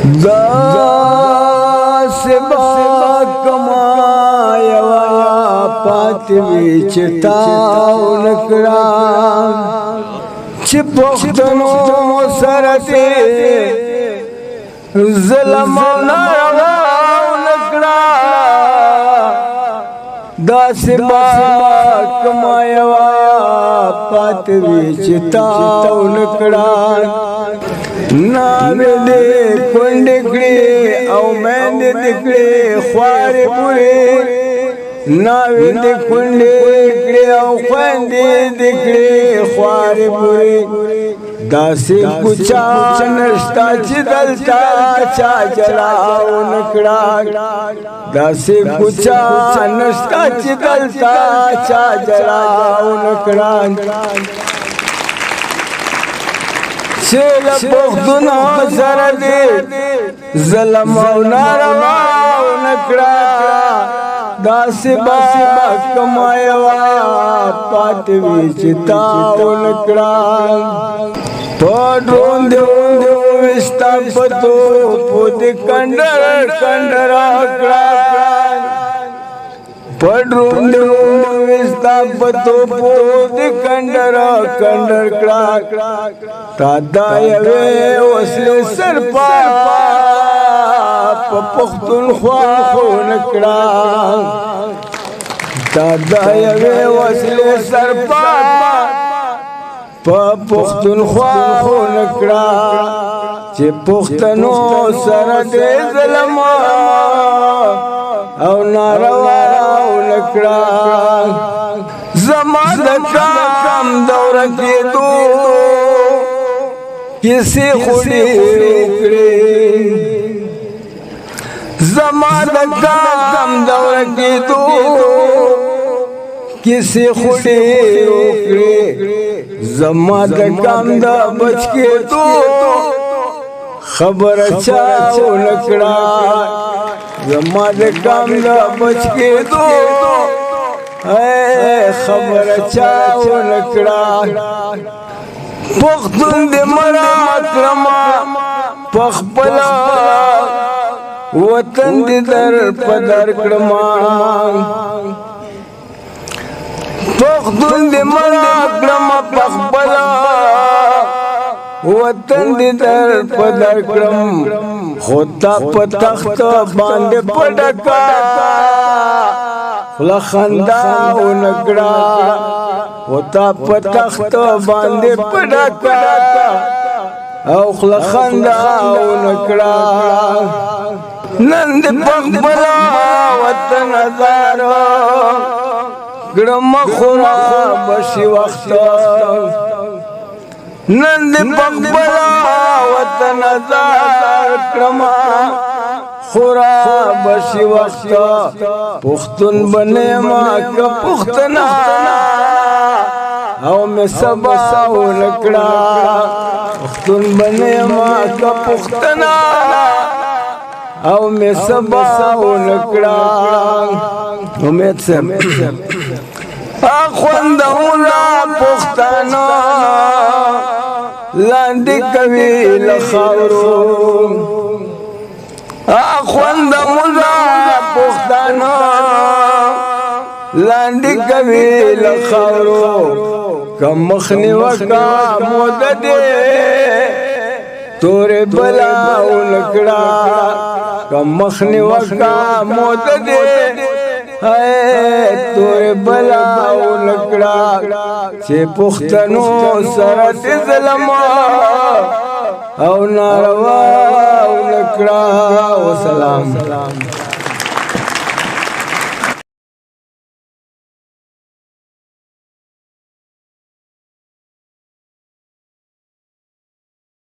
دا سبا کمایوا پاتوی چتاو نکڑا چی پختنو سرتی ظلم نارواو نکڑا دا سبا کمایوا پاتوی چتاو نکڑا نام دے کنڈکڑی او میں دکڑی خواری پوری نام دے کنڈکڑی او خوندی دکڑی خواری پوری داسی کچا نشتا چی دلتا چا جلاو نکڑا داسی کچا نشتا چی دلتا چا جلاو نکڑا چیل پختنا سردی ظلم و نارواو نکڑا داسی بابا کمایوا پاتوی چتاو نکڑا پڑھون دیو وستا پتو پود کنڈر کنڈر اکڑا پڑھون دیو وستا پتو پود کنڈر کنڈر کڑا تادا یوے وصل سر پاپا پختون خواہو نکڑا تادا یوے وصل سر پاپا پختون خواہو نکڑا چی پختنو سرد ظلم او نارواو نکڑا زمان کام دور کی دو کسی خوڑی اکڑی زمان کام دور کی دو کسی خوڑی اکڑی زمان کام دا بچ کے دو خبر چاو نکڑا زمان کام دا بچ کے دو خبر چاو نکڑا پختون دی مرا کرما پخپلا وطن دی در پدر کرما پختون دی مرا کرما پخپلا وطن دی در پدر کرم خودتا پتخت باند پڑکا خلخنداو نکڑا خودتا پتخت باند پڑکا او خلخنداو نکڑا نند پخبلا وطن ازارو گرم خورا بشی وقتا نند پخبلا وطن ازار کرما خورا بشی وقتا پختون بنے ماں کا پختنا او میں سباو نکڑا پختون بنے ماں کا پختنا او میں سباو نکڑا امید سے آخوندہونا پختانا لاندی کبھی لخاورو آخوندہونا پختانا لاندی کبھی لخاورو کم مخنی وکا موددے تورے بلاو نکڑا کم مخنی وکا موددے تورے بلاو نکڑا چے پختنو سرت ظلم او نارواو نکڑا. وسلام.